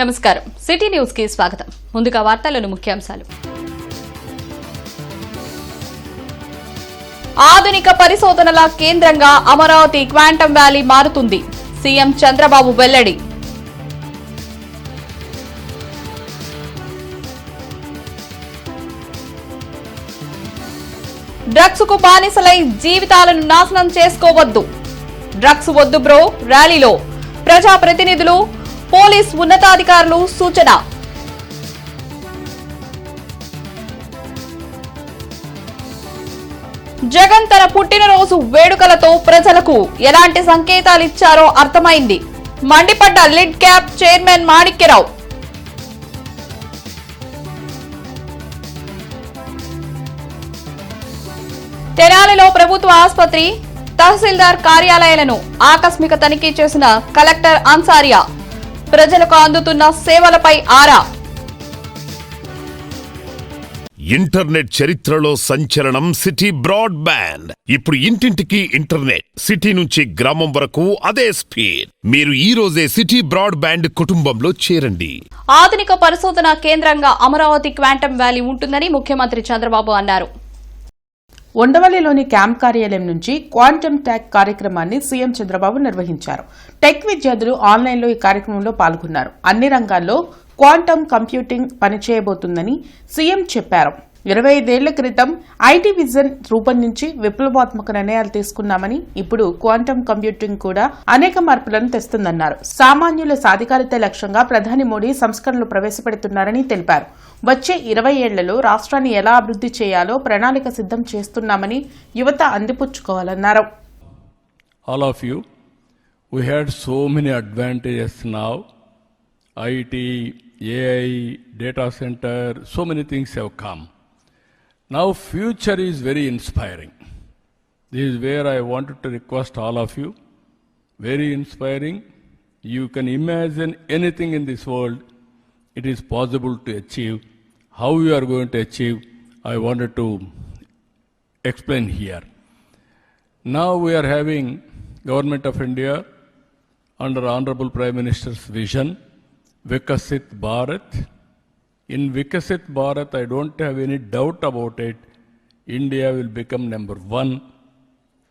నమస్కారం city news కి స్వాగతం. ముందుగా వార్తలను ముఖ్యాంశాలు. ఆధునిక పరిశోధనల కేంద్రంగా అమరావతి క్వాంటమ్ వ్యాలీ మారుతుంది. సీఎం చంద్రబాబు వెల్లడి. డ్రగ్స్ కు బానిసలై జీవితాలను నాశనం చేసుకోవద్దు. డ్రగ్స్ వద్దు బ్రో ర్యాలీలో ప్రజాప్రతినిధులు, పోలీస్ ఉన్నతాధికారులు సూచన. జగన్ తన పుట్టినరోజు వేడుకలతో ప్రజలకు ఎలాంటి సంకేతాలు ఇచ్చారో అర్థమైంది. మండిపడ్డ లిడ్ క్యాప్ చైర్మన్ మాణిక్యరావు. తెనాలిలో ప్రభుత్వ ఆసుపత్రి, తహసీల్దార్ కార్యాలయాలను ఆకస్మిక తనిఖీ చేసిన కలెక్టర్ అన్సారియా. ప్రజలకు అందుతున్న సేవలపై ఆరా. ఇంటర్నెట్ చరిత్రలో సంచలనం సిటీ బ్రాడ్బ్యాండ్. ఇప్పుడు ఇంటింటికి ఇంటర్నెట్, సిటీ నుంచి గ్రామం వరకు అదే స్పీడ్. మీరు ఈ రోజే సిటీ బ్రాడ్బ్యాండ్ కుటుంబంలో చేరండి. ఆధునిక పరిశోధన కేంద్రంగా అమరావతి క్వాంటమ్ వ్యాలీ ఉంటుందని ముఖ్యమంత్రి చంద్రబాబు అన్నారు. ఉండవల్లిలోని క్యాంప్ కార్యాలయం నుంచి క్వాంటమ్ టెక్ కార్యక్రమాన్ని సీఎం చంద్రబాబు నిర్వహించారు. టెక్ విద్యార్థులు ఆన్లైన్లో ఈ కార్యక్రమంలో పాల్గొన్నారు. అన్ని రంగాల్లో క్వాంటమ్ కంప్యూటింగ్ పనిచేయబోతుందని సీఎం చెప్పారు. 25 ఏళ్ల క్రితం ఐటీ విజన్ రూపొందించి విప్లవాత్మక నిర్ణయాలు తీసుకున్నామని, ఇప్పుడు క్వాంటమ్ కంప్యూటింగ్ కూడా అనేక మార్పులను తెస్తుందన్నారు. సామాన్యుల సాధికారత లక్ష్యంగా ప్రధాని మోడీ సంస్కరణలు ప్రవేశపెడుతున్నారని తెలిపారు. వచ్చే 20 ఏళ్లలో రాష్ట్రాన్ని ఎలా అభివృద్ధి చేయాలో ప్రణాళిక సిద్ధం చేస్తున్నామని యువత అందిపుచ్చుకోవాలన్నారు. All of you, we had so many advantages now. IT, AI, data center, so many things have come. Now future is very inspiring. This is where I wanted to request all of you. Very inspiring. You can imagine anything in this world. It is possible to achieve. How you are going to achieve, I wanted to explain here. Now we are having Government of India under Honorable Prime Minister's vision, Vikasit Bharat. In Vikasit Bharat, I don't have any doubt about it. India will become number 1.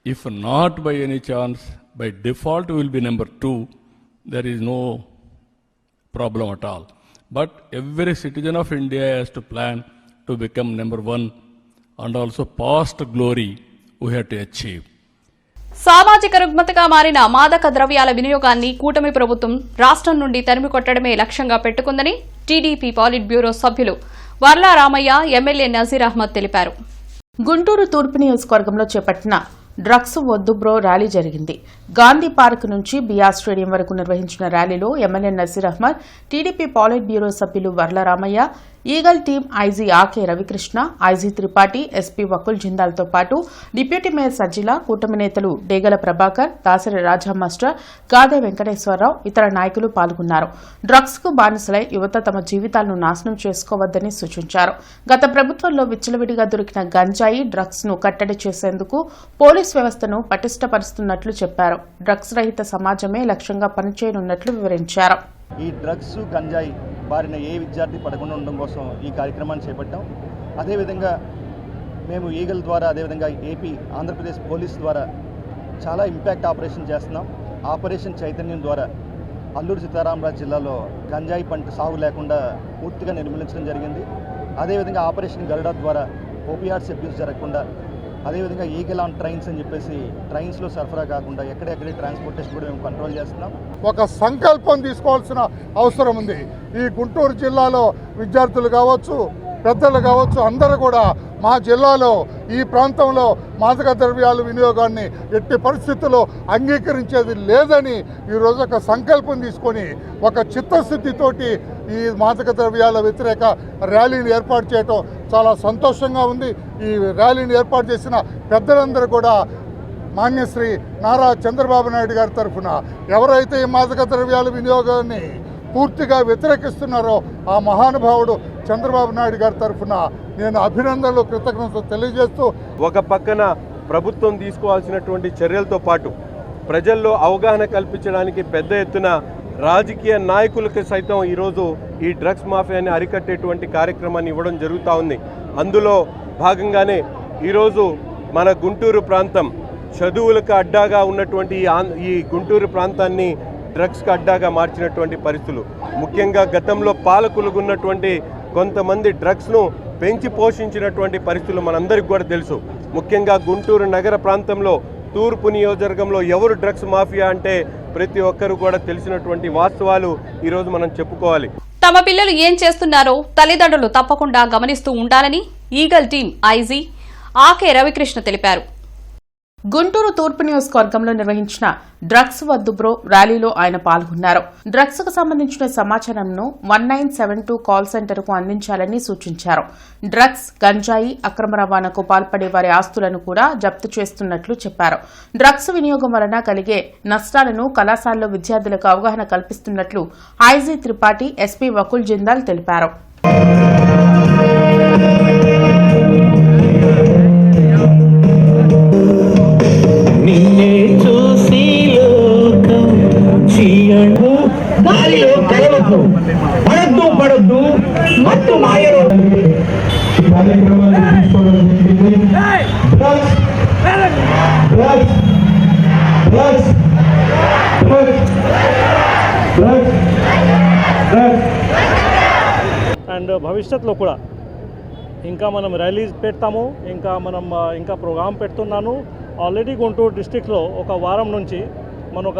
If not by any chance, by default will be number 2. There is no problem at all. But every citizen of India has to plan to become number 1, and also past glory we have to achieve. సామాజిక రుగ్మతగా మారిన మాదక ద్రవ్యాల వినియోగాన్ని కూటమి ప్రభుత్వం రాష్ట్రం నుండి తరిమి కొట్టడమే లక్ష్యంగా పెట్టుకుందని టీడీపీ పాలిట్ బ్యూరో సభ్యులు వర్లా రామయ్య, ఎమ్మెల్యే నజీర్ అహ్మద్ తెలిపారు. గుంటూరు తూర్పు నియోజకవర్గంలో చేపట్టిన డ్రగ్స్ వద్దు బ్రో ర్యాలీ జరిగింది. గాంధీ పార్క్ నుంచి బీఆర్ స్టేడియం వరకు నిర్వహించిన ర్యాలీలో MLA Nazir Ahmed, TDP politburo సభ్యులు Varla Ramaiah, eagle team IG RK Ravikrishna, IG Tripathi, SP Vakul జిందాల్తో పాటు డిప్యూటీ మేయర్ సజ్జిల, కూటమి నేతలు డేగల ప్రభాకర్, దాసరి రాజా మాస్టర్, గాదే వెంకటేశ్వరరావు, ఇతర నాయకులు పాల్గొన్నారు. డ్రగ్స్ కు బానిసలై యువత తమ జీవితాలను నాశనం చేసుకోవద్దని సూచించారు. గత ప్రభుత్వంలో విచ్చలవిడిగా దొరికిన గంజాయి, డ్రగ్స్ ను కట్టడి చేసేందుకు పోలీస్ వ్యవస్థను పటిష్టపరుస్తున్నట్లు చెప్పారు. డ్రగ్స్ రహిత సమాజమే లక్ష్యంగా పనిచేయనున్నట్లు వివరించారు. ఈ డ్రగ్స్, గంజాయి బారిన ఏ విద్యార్థి పడకుండా ఉండడం కోసం ఈ కార్యక్రమాన్ని చేపట్టాం. అదేవిధంగా మేము ఈగల్ ద్వారా, అదేవిధంగా ఏపీ, ఆంధ్రప్రదేశ్ పోలీస్ ద్వారా చాలా ఇంపాక్ట్ ఆపరేషన్ చేస్తున్నాం. ఆపరేషన్ చైతన్యం ద్వారా అల్లూరు సీతారామరాజు జిల్లాలో గంజాయి పంట సాగు లేకుండా పూర్తిగా నిర్మూలించడం జరిగింది. అదేవిధంగా ఆపరేషన్ గరుడ ద్వారా ఓపీఆర్స్ అబ్యూస్ జరగకుండా, అదేవిధంగా ఈగల్ ఆన్ ట్రైన్స్ అని చెప్పేసి ట్రైన్స్లో సరఫరా కాకుండా ఎక్కడెక్కడే ట్రాన్స్పోర్టేషన్ కూడా మేము కంట్రోల్ చేస్తున్నాం. ఒక సంకల్పం తీసుకోవాల్సిన అవసరం ఉంది. ఈ గుంటూరు జిల్లాలో విద్యార్థులు కావచ్చు, పెద్దలు కావచ్చు, అందరూ కూడా మా జిల్లాలో ఈ ప్రాంతంలో మాదక ద్రవ్యాల వినియోగాన్ని ఎట్టి పరిస్థితుల్లో అంగీకరించేది లేదని ఈరోజు ఒక సంకల్పం తీసుకొని ఒక చిత్తశుద్ధితోటి ఈ మాదక ద్రవ్యాల వ్యతిరేక ర్యాలీని ఏర్పాటు చేయటం చాలా సంతోషంగా ఉంది. ఈ ర్యాలీని ఏర్పాటు చేసిన పెద్దలందరూ కూడా మాన్యశ్రీ నారా చంద్రబాబు నాయుడు గారి తరఫున ఎవరైతే ఈ మాదక ద్రవ్యాల వినియోగాన్ని పూర్తిగా వ్యతిరేకిస్తున్నారో ఆ మహానుభావుడు చంద్రబాబు నాయుడు గారి తరఫున నేను అభినందనలు, కృతజ్ఞతలు తెలియజేస్తూ, ఒక పక్కన ప్రభుత్వం తీసుకోవాల్సినటువంటి చర్యలతో పాటు ప్రజల్లో అవగాహన కల్పించడానికి పెద్ద ఎత్తున రాజకీయ నాయకులకు సైతం ఈరోజు ఈ డ్రగ్స్ మాఫియాని అరికట్టేటువంటి కార్యక్రమాన్ని ఇవ్వడం జరుగుతూ ఉంది. అందులో భాగంగానే ఈరోజు మన గుంటూరు ప్రాంతం చదువులకు అడ్డాగా ఉన్నటువంటి ఈ గుంటూరు ప్రాంతాన్ని డ్రగ్స్కి అడ్డాగా మార్చినటువంటి పరిస్థితులు, ముఖ్యంగా గతంలో పాలకులుగా ఉన్నటువంటి కొంతమంది డ్రగ్స్ను పెంచి పోషించినటువంటి పరిస్థితులు మనందరికీ కూడా తెలుసు. ముఖ్యంగా గుంటూరు నగర ప్రాంతంలో తూర్పు నియోజకవర్గంలో ఎవరు డ్రగ్స్ మాఫియా అంటే ప్రతి ఒక్కరు కూడా తెలిసినటువంటి వాస్తవాలు ఈరోజు మనం చెప్పుకోవాలి. తమ పిల్లలు ఏం చేస్తున్నారో తల్లిదండ్రులు తప్పకుండా గమనిస్తూ ఉండాలని ఈగల్ టీం ఐజీ ఆకే రవికృష్ణ తెలిపారు. గుంటూరు తూర్పు నియోజకవర్గంలో నిర్వహించిన డ్రగ్స్ వద్దు బ్రో ర్యాలీలో ఆయన పాల్గొన్నారు. డ్రగ్స్ కు సంబంధించిన సమాచారంను 1972 కాల్ సెంటర్ కు అందించాలని సూచించారు. డ్రగ్స్, గంజాయి అక్రమ రవాణాకు పాల్పడే వారి ఆస్తులను కూడా జప్తు చేస్తున్నట్లు చెప్పారు. డ్రగ్స్ వినియోగం వలన కలిగే నష్టాలను కళాశాలలో విద్యార్థులకు అవగాహన కల్పిస్తున్నట్లు ఐజీ త్రిపాఠి, ఎస్పీ వకుల్ జిందాల్ తెలిపారు. గాలిలో కలవద్దు, పడద్దు మత్తు మాయలు అండ్ భవిష్యత్తులో కూడా ఇంకా మనం ర్యాలీస్ పెడతాము, ఇంకా ప్రోగ్రాం పెడుతున్నాను. ఆల్రెడీ గుంటూరు డిస్ట్రిక్ట్లో ఒక వారం నుంచి మనం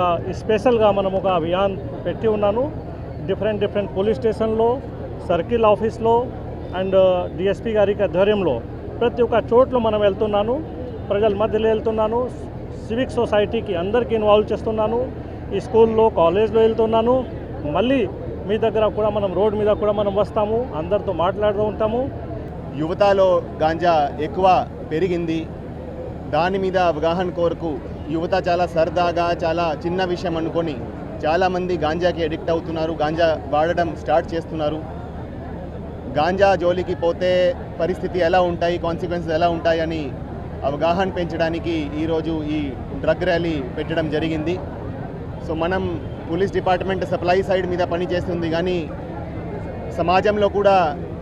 స్పెషల్గా ఒక అభియాన్ పెట్టి ఉన్నాను. డిఫరెంట్ పోలీస్ స్టేషన్లో, సర్కిల్ ఆఫీస్లో అండ్ డిఎస్పీ గారికి ఆధ్వర్యంలో ప్రతి ఒక్క చోట్ల మనం వెళ్తున్నాను. ప్రజల మధ్యలో వెళ్తున్నాను, సివిక్ సొసైటీకి అందరికీ ఇన్వాల్వ్ చేస్తున్నాను. ఈ స్కూల్లో, కాలేజ్లో వెళ్తున్నాను. మళ్ళీ మీ దగ్గర కూడా మనం రోడ్ మీద కూడా మనం వస్తాము, అందరితో మాట్లాడుతూ ఉంటాము. యువతలో గాంజా ఎక్కువ పెరిగింది. దాని మీద అవగాహన కోరుకు యువత చాలా సరదాగా, చాలా చిన్న విషయం అనుకొని చాలామంది గాంజాకి అడిక్ట్ అవుతున్నారు, గాంజా వాడడం స్టార్ట్ చేస్తున్నారు. గాంజా జోలికి పోతే పరిస్థితి ఎలా ఉంటాయి, కాన్సిక్వెన్సెస్ ఎలా ఉంటాయని అవగాహన పెంచడానికి ఈరోజు ఈ డ్రగ్ ర్యాలీ పెట్టడం జరిగింది. సో మనం పోలీస్ డిపార్ట్మెంట్ సప్లై సైడ్ మీద పనిచేస్తుంది, కానీ సమాజంలో కూడా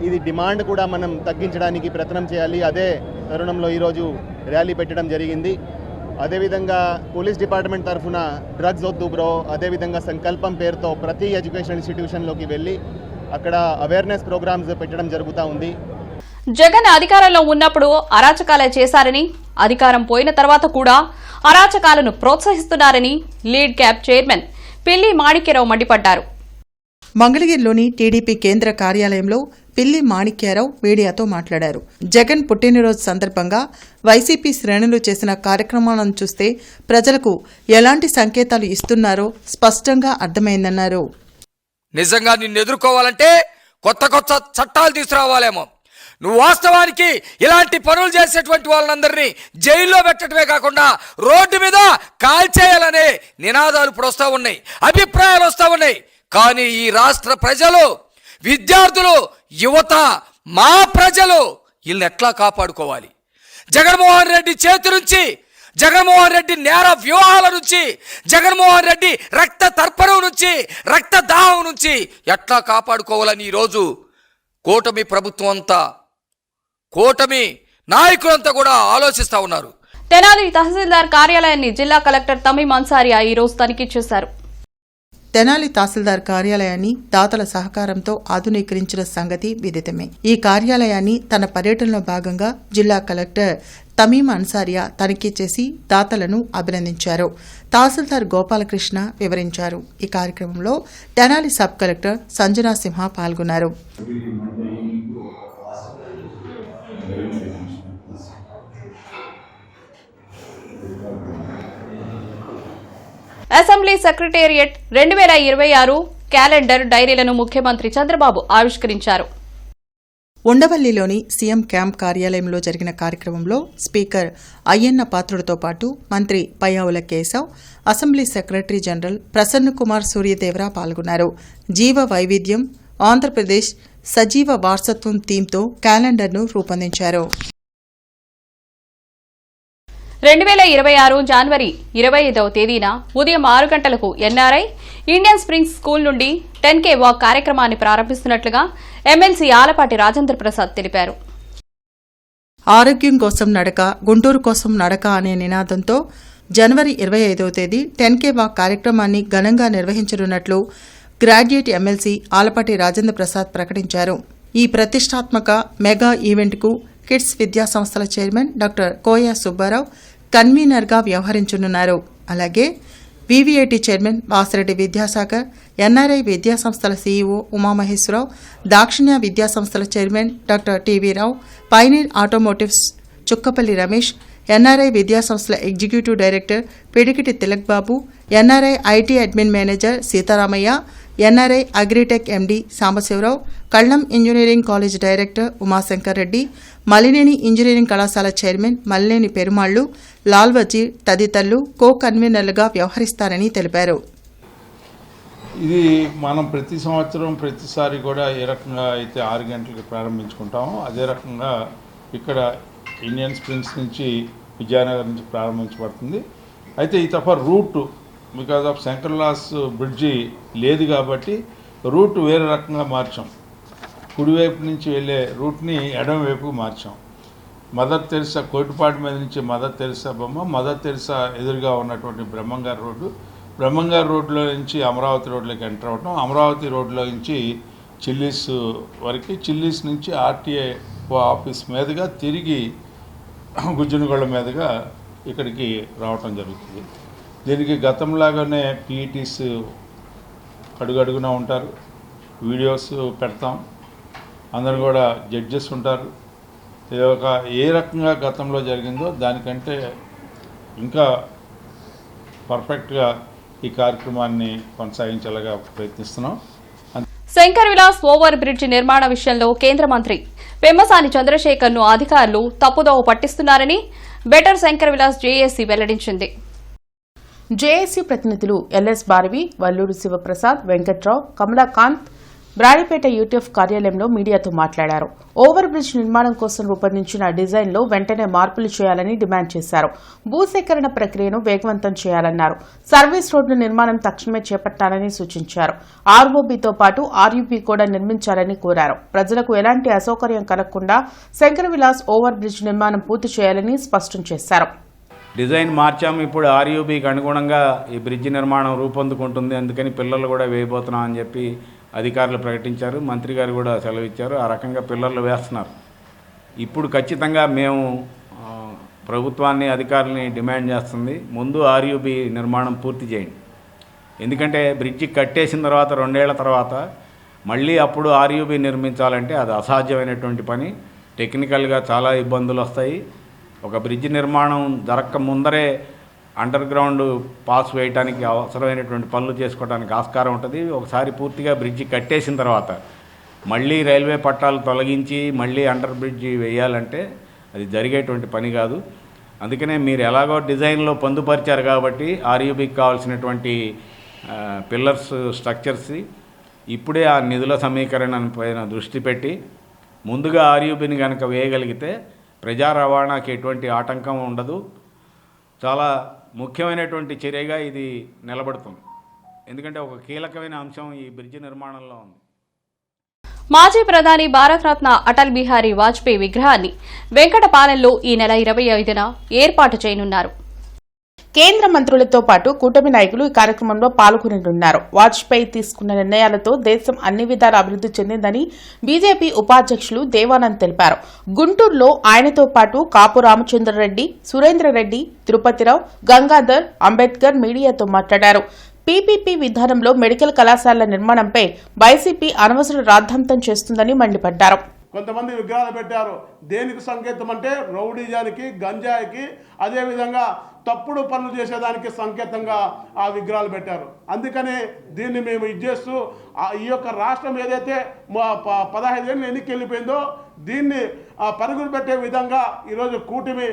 ఇది డిమాండ్ కూడా మనం తగ్గించడానికి ప్రయత్నం చేయాలి. అదే తరుణంలో ఈరోజు ర్యాలీ పెట్టడం జరిగింది. అదేవిధంగా పోలీస్ డిపార్ట్మెంట్ తరఫున డ్రగ్స్ వద్దు బ్రో, అదేవిధంగా సంకల్పం పేరుతో ప్రతి ఎడ్యుకేషన్ ఇన్స్టిట్యూషన్లోకి వెళ్ళి అక్కడ అవేర్నెస్ ప్రోగ్రామ్స్ పెట్టడం జరుగుతూ ఉంది. జగన్ అధికారంలో ఉన్నప్పుడు అరాచకాలే చేశారని, అధికారం పోయిన తర్వాత కూడా అరాచకాలను ప్రోత్సహిస్తున్నారని లీడ్ క్యాబ్ చైర్మన్ పిల్లి మాణిక్యరావు మండిపడ్డారు. మంగళగిరిలోని టీడీపీ కేంద్ర కార్యాలయంలో పిల్లి మాణిక్యారావు మీడియాతో మాట్లాడారు. జగన్ పుట్టినరోజు సందర్భంగా వైసీపీ శ్రేణులు చేసిన కార్యక్రమాలను చూస్తే ప్రజలకు ఎలాంటి సంకేతాలు ఇస్తున్నారో స్పష్టంగా అర్థమైందన్నారు. నిజంగా నిన్ను ఎదుర్కోవాలంటే కొత్త చట్టాలు తీసుకురావాలేమో. నువ్వు వాస్తవానికి ఇలాంటి పనులు చేసేటువంటి వాళ్ళందరినీ జైల్లో పెట్టడమే కాకుండా రోడ్డు మీద కాల్చేయాలనే నినాదాలు ఇప్పుడు వస్తూ ఉన్నాయి, అభిప్రాయాలు వస్తూ ఉన్నాయి. కానీ ఈ రాష్ట్ర ప్రజలు, విద్యార్థులు, యువత, మా ప్రజలు వీళ్ళని ఎట్లా కాపాడుకోవాలి? జగన్మోహన్ రెడ్డి చేతి నుంచి, జగన్మోహన్ రెడ్డి నేర వ్యూహాల నుంచి, జగన్మోహన్ రెడ్డి రక్త తర్పణం నుంచి, రక్తదాహం నుంచి ఎట్లా కాపాడుకోవాలని ఈరోజు కూటమి ప్రభుత్వం అంతా, కూటమి నాయకులంతా కూడా ఆలోచిస్తూ ఉన్నారు. తెనాలి తహసీల్దార్ కార్యాలయాన్ని జిల్లా కలెక్టర్ తమీం అన్సారియా ఈరోజు తనిఖీ చేశారు. తెనాలి తహసీల్దార్ కార్యాలయాన్ని దాతల సహకారంతో ఆధునీకరించిన సంగతి విదితమే. ఈ కార్యాలయాన్ని తన పర్యటనలో భాగంగా జిల్లా కలెక్టర్ తమీం అన్సారియా తనిఖీ చేసి దాతలను అభినందించారు. తహసీల్దార్ గోపాలకృష్ణ వివరించారు. ఈ కార్యక్రమంలో తెనాలి సబ్ కలెక్టర్ సంజనా సింహ పాల్గొన్నారు. అసెంబ్లీ సెక్రటేరియట్ 2026 క్యాలెండర్ డైరీలను ముఖ్యమంత్రి చంద్రబాబు ఆవిష్కరించారు. ఉండవల్లిలోని సీఎం క్యాంప్ కార్యాలయంలో జరిగిన కార్యక్రమంలో స్పీకర్ అయ్యన్న పాత్రుడితో పాటు మంత్రి Payyavula Keshav, assembly secretary general Prasannakumar Suryadevara పాల్గొన్నారు. జీవ వైవిధ్యం ఆంధ్రప్రదేశ్ సజీవ వారసత్వం థీమ్తో క్యాలెండర్ను రూపొందించారు. 2026 జనవరి 25వ తేదీన ఉదయం 6 గంటలకు ఎన్ఆర్ఐ ఇండియన్ స్ప్రింగ్స్ స్కూల్ నుండి 10K వాక్ కార్యక్రమాన్ని ప్రారంభిస్తున్నట్లుగా ఎమ్మెల్సీ ఆలపాటి రాజేంద్ర ప్రసాద్ తెలిపారు. ఆరోగ్యం కోసం నడక, గుంటూరు కోసం నడక అనే నినాదంతో జనవరి 25వ తేదీ 10K వాక్ కార్యక్రమాన్ని ఘనంగా నిర్వహించనున్నట్లు గ్రాడ్యుయేట్ ఎమ్మెల్సీ ఆలపాటి రాజేంద్ర ప్రసాద్ ప్రకటించారు. ఈ ప్రతిష్టాత్మక మెగా ఈవెంట్కు కిడ్స్ విద్యా సంస్థల చైర్మన్ డాక్టర్ కోయ సుబ్బారావు కన్వీనర్గా వ్యవహరించనున్నారు. అలాగే VVIT chairman Vasireddy Vidyasagar, NRI విద్యా సంస్థల సీఈఓ ఉమామహేశ్వరరావు, దాక్షిణ్య విద్యా సంస్థల chairman doctor TV Rao, pioneer automotives Chukkapalli Ramesh, NRI విద్యా సంస్థల executive director Pidikiti Tilak Babu, NRI IT admin manager Sitaramaiah, NRI agritech MD Sambasivarao, Kallam engineering college director Umashankar Reddy, Malineni engineering కళాశాల చైర్మన్ మలినేని పెరుమాళ్లు, లాల్ వజీర్ తదితరులు కో కన్వీనర్లుగా వ్యవహరిస్తారని తెలిపారు. ఇది మనం ప్రతి సంవత్సరం ప్రతిసారి కూడా ఏ రకంగా అయితే 6 గంటలకు ప్రారంభించుకుంటామో అదే రకంగా ఇక్కడ ఇండియన్ స్ప్రింగ్స్ నుంచి విజయనగరం నుంచి ప్రారంభించబడుతుంది. అయితే ఈ తప్ప రూట్ బికాజ్ ఆఫ్ శంకర్లాస్ బ్రిడ్జి లేదు కాబట్టి రూట్ వేరే రకంగా మార్చాం. కుడివైపు నుంచి వెళ్ళే రూట్ని ఎడమవైపుకు మార్చాం. మదర్ తెరిసా కోటిపాటి మీద నుంచి మదర్ తెరిసా బొమ్మ, మదర్ తెరిసా ఎదురుగా ఉన్నటువంటి బ్రహ్మంగారు రోడ్డు, బ్రహ్మంగారు రోడ్లో నుంచి అమరావతి రోడ్లోకి ఎంటర్ అవ్వటం, అమరావతి రోడ్లో నుంచి చిల్లీస్ వరకు, చిల్లీస్ నుంచి ఆర్టీఏ ఆఫీస్ మీదుగా తిరిగి గుజ్జనగొళ్ళ మీదుగా ఇక్కడికి రావటం జరుగుతుంది. దీనికి గతంలాగానే పీఈటీస్ అడుగడుగునా ఉంటారు, వీడియోస్ పెడతాం, అందరూ కూడా జడ్జెస్ ఉంటారు. ఇది ఒక ఏ రకంగా గతంలో జరిగిందో దానికంటే ఇంకా పర్ఫెక్ట్గా ఈ కార్యక్రమాన్ని కొనసాగించేలాగా ప్రయత్నిస్తున్నాం. శంకర్ విలాస్ ఓవర్ బ్రిడ్జ్ నిర్మాణ విషయంలో కేంద్ర మంత్రి పెమ్మసాని చంద్రశేఖర్ను అధికారులు తప్పుదోవ పట్టిస్తున్నారని బెటర్ శంకర్ విలాస్ జేఏసీ వెల్లడించింది. జేఏసీ ప్రతినిధులు ఎల్ఎస్ భారవి, వల్లూరు శివప్రసాద్, వెంకట్రావు, కమలాకాంత్ బ్రాడీపేట యూటీఎఫ్ కార్యాలయంలో మీడియాతో మాట్లాడారు. ఓవర్ బ్రిడ్జ్ నిర్మాణం కోసం రూపొందించిన డిజైన్లో వెంటనే మార్పులు చేయాలని డిమాండ్ చేశారు. భూసేకరణ ప్రక్రియను వేగవంతం చేయాలన్నారు. సర్వీస్ రోడ్డు నిర్మాణం తక్షణమే చేపట్టాలని సూచించారు. ఆర్ఓబీతో పాటు ఆర్యూబీ కూడా నిర్మించాలని కోరారు. ప్రజలకు ఎలాంటి అసౌకర్యం కలగకుండా శంకర్ విలాస్ ఓవర్ బ్రిడ్జ్ నిర్మాణం పూర్తి చేయాలని స్పష్టం చేశారు. డిజైన్ మార్చాము, ఇప్పుడు ఆర్యూబీకి అనుగుణంగా ఈ బ్రిడ్జి నిర్మాణం రూపొందుకుంటుంది, అందుకని పిల్లర్లు కూడా వేయబోతున్నాం అని చెప్పి అధికారులు ప్రకటించారు. మంత్రి గారు కూడా సెలవిచ్చారు. ఆ రకంగా పిల్లర్లు వేస్తున్నారు. ఇప్పుడు ఖచ్చితంగా మేము ప్రభుత్వాన్ని అధికారులని డిమాండ్ చేస్తుంది, ముందు ఆర్యూబీ నిర్మాణం పూర్తి చేయండి. ఎందుకంటే బ్రిడ్జి కట్టేసిన తర్వాత 2 ఏళ్ల తర్వాత మళ్ళీ అప్పుడు ఆర్యూబీ నిర్మించాలంటే అది అసాధ్యమైనటువంటి పని. టెక్నికల్గా చాలా ఇబ్బందులు వస్తాయి. ఒక బ్రిడ్జి నిర్మాణం జరగక ముందరే అండర్ గ్రౌండ్ పాస్ వేయడానికి అవసరమైనటువంటి పనులు చేసుకోవడానికి ఆస్కారం ఉంటుంది. ఒకసారి పూర్తిగా బ్రిడ్జి కట్టేసిన తర్వాత మళ్ళీ రైల్వే పట్టాలు తొలగించి మళ్ళీ అండర్ బ్రిడ్జి వేయాలంటే అది జరిగేటువంటి పని కాదు. అందుకనే మీరు ఎలాగో డిజైన్లో పొందుపరిచారు కాబట్టి ఆర్యూబీకి కావాల్సినటువంటి పిల్లర్స్ స్ట్రక్చర్స్ ఇప్పుడే ఆ నిధుల సమీకరణ పైన దృష్టి పెట్టి ముందుగా ఆర్యూబీని కనుక వేయగలిగితే ప్రజా రవాణాకి ఎటువంటి ఆటంకం ఉండదు. చాలా ముఖ్యమైనటువంటి చర్యగా ఇది నిలబడుతుంది. ఎందుకంటే ఒక కీలకమైన అంశం ఈ బ్రిడ్జి నిర్మాణంలో ఉంది. మాజీ ప్రధాని భారతరత్న అటల్ బిహారీ వాజ్పేయి విగ్రహాన్ని వెంకటపాలెంలో ఈ నెల 25న ఏర్పాటు చేయనున్నారు. కేంద్ర మంత్రులతో పాటు కూటమి నాయకులు ఈ కార్యక్రమంలో పాల్గొననున్నారు. వాజ్పేయి తీసుకున్న నిర్ణయాలతో దేశం అన్ని విధాల అభివృద్ది చెందిందని బీజేపీ ఉపాధ్యక్షులు దేవానంద్ తెలిపారు. గుంటూరులో ఆయనతో పాటు కాపు రామచంద్రరెడ్డి, సురేంద్రరెడ్డి, తిరుపతిరావు, గంగాధర్, అంబేద్కర్ మీడియాతో మాట్లాడారు. పీపీపీ విధానంలో మెడికల్ కళాశాలల నిర్మాణంపై వైసీపీ అనవసర రాద్ధాంతం చేస్తుందని మండిపడ్డారు. కొంతమంది విగ్రహాలు పెట్టారు. దేనికి సంకేతం అంటే రౌడీజానికి, గంజాయికి, అదేవిధంగా తప్పుడు పనులు చేసేదానికి సంకేతంగా ఆ విగ్రహాలు పెట్టారు. అందుకనే దీన్ని మేము ఇచ్చేస్తూ ఈ యొక్క రాష్ట్రం ఏదైతే 15 ఏళ్ళు ఎన్నికకి వెళ్ళిపోయిందో దీన్ని పరుగులు పెట్టే విధంగా ఈరోజు కూటమి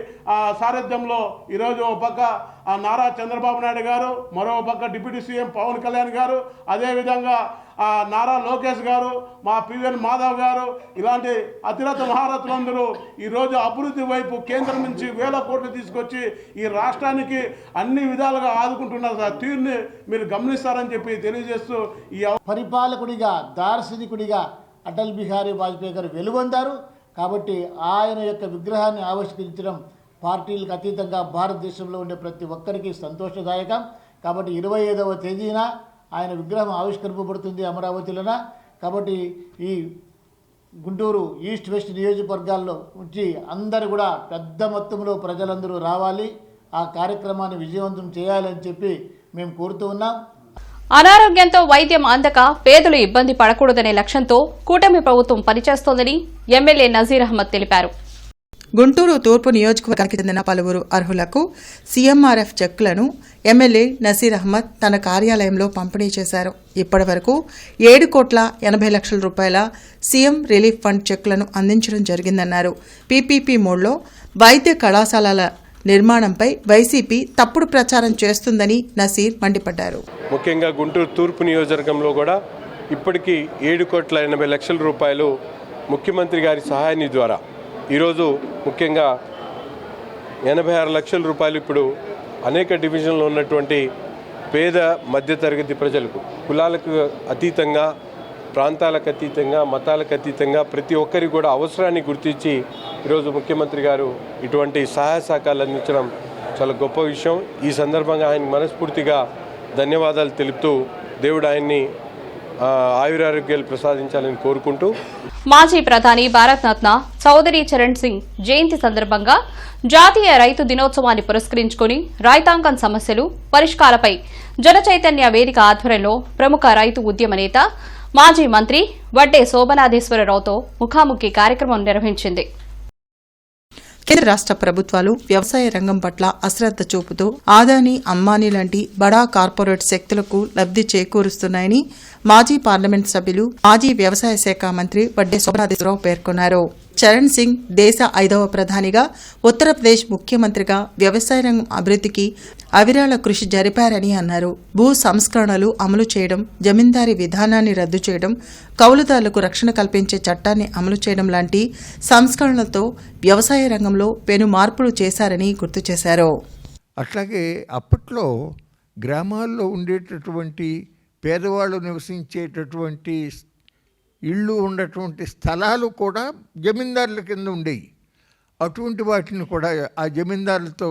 సారథ్యంలో ఈరోజు ఒక పక్క నారా చంద్రబాబు నాయుడు గారు, మరో పక్క డిప్యూటీ సీఎం పవన్ కళ్యాణ్ గారు, అదేవిధంగా నారా లోకేష్ గారు, మా పివిఎన్ మాధవ్ గారు, ఇలాంటి అతిరథ మహారథులందరూ ఈరోజు అభివృద్ధి వైపు కేంద్రం నుంచి వేల కోట్లు తీసుకొచ్చి ఈ రాష్ట్ర రాష్ట్రానికి అన్ని విధాలుగా ఆదుకుంటున్న తీరుని మీరు గమనిస్తారని చెప్పి తెలియజేస్తూ ఈ పరిపాలకుడిగా దార్శనికుడిగా అటల్ బిహారీ వాజ్పేయి గారు వెలుగొందారు. కాబట్టి ఆయన యొక్క విగ్రహాన్ని ఆవిష్కరించడం పార్టీలకు అతీతంగా భారతదేశంలో ఉండే ప్రతి ఒక్కరికి సంతోషదాయకం. కాబట్టి 25వ తేదీన ఆయన విగ్రహం ఆవిష్కరింపబడుతుంది అమరావతిలోన. కాబట్టి ఈ గుంటూరు ఈస్ట్ వెస్ట్ నియోజకవర్గాల్లో నుంచి అందరూ కూడా పెద్ద మొత్తంలో ప్రజలందరూ రావాలి, ఆ కార్యక్రమాన్ని విజయవంతం చేయాలని చెప్పి మేము కోరుతూ ఉన్నాం. అనారోగ్యంతో వైద్యం అందక పేదలు ఇబ్బంది పడకూడదనే లక్ష్యంతో కూటమి ప్రభుత్వం పనిచేస్తోందని ఎమ్మెల్యే నజీర్ అహ్మద్ తెలిపారు. గుంటూరు తూర్పు నియోజకవర్గానికి చెందిన పలువురు అర్హులకు సీఎంఆర్ఎఫ్ చెక్కులను ఎమ్మెల్యే నసీర్ అహ్మద్ తన కార్యాలయంలో పంపిణీ చేశారు. ఇప్పటి వరకు 7,80,00,000 రూపాయల సీఎం రిలీఫ్ ఫండ్ చెక్కులను అందించడం జరిగిందన్నారు. పీపీపీ మోడ్లో వైద్య కళాశాలల నిర్మాణంపై వైసీపీ తప్పుడు ప్రచారం చేస్తుందని నసీర్ మండిపడ్డారు. ముఖ్యంగా గుంటూరు తూర్పు నియోజకవర్గంలో కూడా ఇప్పటికీ 7,80,00,000 రూపాయలు ముఖ్యమంత్రి గారి సహాయ నిధి ద్వారా ఈరోజు ముఖ్యంగా 86 లక్షల రూపాయలు ఇప్పుడు అనేక డివిజన్లో ఉన్నటువంటి పేద మధ్యతరగతి ప్రజలకు కులాలకు అతీతంగా, ప్రాంతాలకు అతీతంగా, మతాలకు అతీతంగా ప్రతి ఒక్కరికి కూడా అవసరాన్ని గుర్తించి ఈరోజు ముఖ్యమంత్రి గారు ఇటువంటి సహాయ సహకారాలు అందించడం చాలా గొప్ప విషయం. ఈ సందర్భంగా ఆయన మనస్ఫూర్తిగా ధన్యవాదాలు తెలుపుతూ దేవుడు ఆయన్ని ఆయురారోగ్యాలు ప్రసాదించాలని కోరుకుంటూ మాజీ ప్రధాని భారతరత్న చౌదరి చరణ్ సింగ్ జయంతి సందర్భంగా జాతీయ రైతు దినోత్సవాన్ని పురస్కరించుకుని రైతాంగం సమస్యలు పరిష్కారపై జనచైతన్య వేదిక ఆధ్వర్యంలో ప్రముఖ రైతు ఉద్యమ నేత మాజీ మంత్రి వడ్డే శోభనాధేశ్వరరావుతో ముఖాముఖి కార్యక్రమం నిర్వహించింది. కేంద్ర రాష్ట్ర ప్రభుత్వాలు వ్యవసాయ రంగం పట్ల అశ్రద్ధ చూపుతూ ఆదాని, అంబానీ లాంటి బడా కార్పొరేట్ శక్తులకు లబ్ది చేకూరుస్తున్నాయని మాజీ పార్లమెంట్ సభ్యులు, మాజీ వ్యవసాయ శాఖ మంత్రి వడ్డే శోభనాధేశ్వరరావు పేర్కొన్నారు. చరణ్ సింగ్ దేశ 5వ ప్రధానిగా, ఉత్తరప్రదేశ్ ముఖ్యమంత్రిగా వ్యవసాయ రంగం అభివృద్ధికి అవిరళ కృషి జరిపారని అన్నారు. భూ సంస్కరణలు అమలు చేయడం, జమీందారీ విధానాన్ని రద్దు చేయడం, కౌలుదారులకు రక్షణ కల్పించే చట్టాన్ని అమలు చేయడం లాంటి సంస్కరణలతో వ్యవసాయ రంగంలో పెను మార్పులు చేశారని గుర్తు చేశారు. అట్లాగే అప్పట్లో గ్రామాల్లో ఉండేటటువంటి పేదవాళ్ళు నివసించేటటువంటి ఇళ్ళు ఉన్నటువంటి స్థలాలు కూడా జమీందారుల కింద ఉండేవి. అటువంటి వాటిని కూడా ఆ జమీందారులతో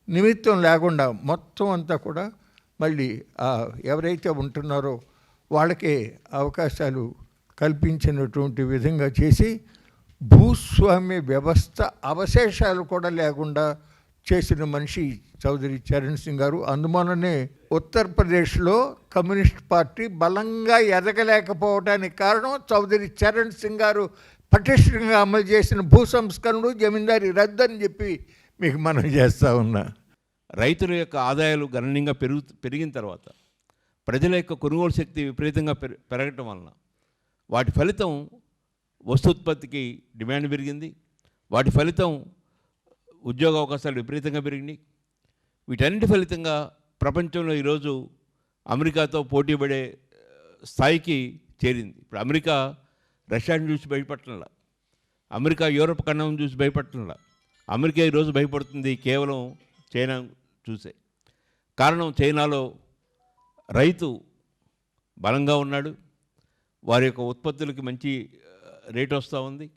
నిమిత్తం లేకుండా మొత్తం అంతా కూడా మళ్ళీ ఎవరైతే ఉంటున్నారో వాళ్ళకే అవకాశాలు కల్పించినటువంటి విధంగా చేసి భూస్వామ్య వ్యవస్థ అవశేషాలు కూడా లేకుండా చేసిన మనిషి చౌదరి చరణ్ సింగ్ గారు. అందువలనే ఉత్తరప్రదేశ్లో కమ్యూనిస్ట్ పార్టీ బలంగా ఎదగలేకపోవడానికి కారణం చౌదరి చరణ్ సింగ్ గారు పటిష్టంగా అమలు చేసిన భూ సంస్కరణలు, జమీందారీ రద్దు అని చెప్పి మీకు మనం చేస్తూ ఉన్నా. రైతుల యొక్క ఆదాయాలు గణనీయంగా పెరిగిన తర్వాత ప్రజల యొక్క కొనుగోలు శక్తి విపరీతంగా పెరగటం వలన వాటి ఫలితం వస్తూత్పత్తికి డిమాండ్ పెరిగింది. వాటి ఫలితం ఉద్యోగ అవకాశాలు విపరీతంగా పెరిగినాయి. వీటన్నిటి ఫలితంగా ప్రపంచంలో ఈరోజు అమెరికాతో పోటీ పడే స్థాయికి చేరింది. ఇప్పుడు అమెరికా రష్యాను చూసి భయపడటంలా, అమెరికా యూరప్ ఖండం చూసి భయపడటంలా, అమెరికా ఈరోజు భయపడుతుంది కేవలం చైనా చూసే. కారణం చైనాలో రైతు బలంగా ఉన్నాడు, వారి యొక్క ఉత్పత్తులకి మంచి రేటు వస్తూ ఉంది.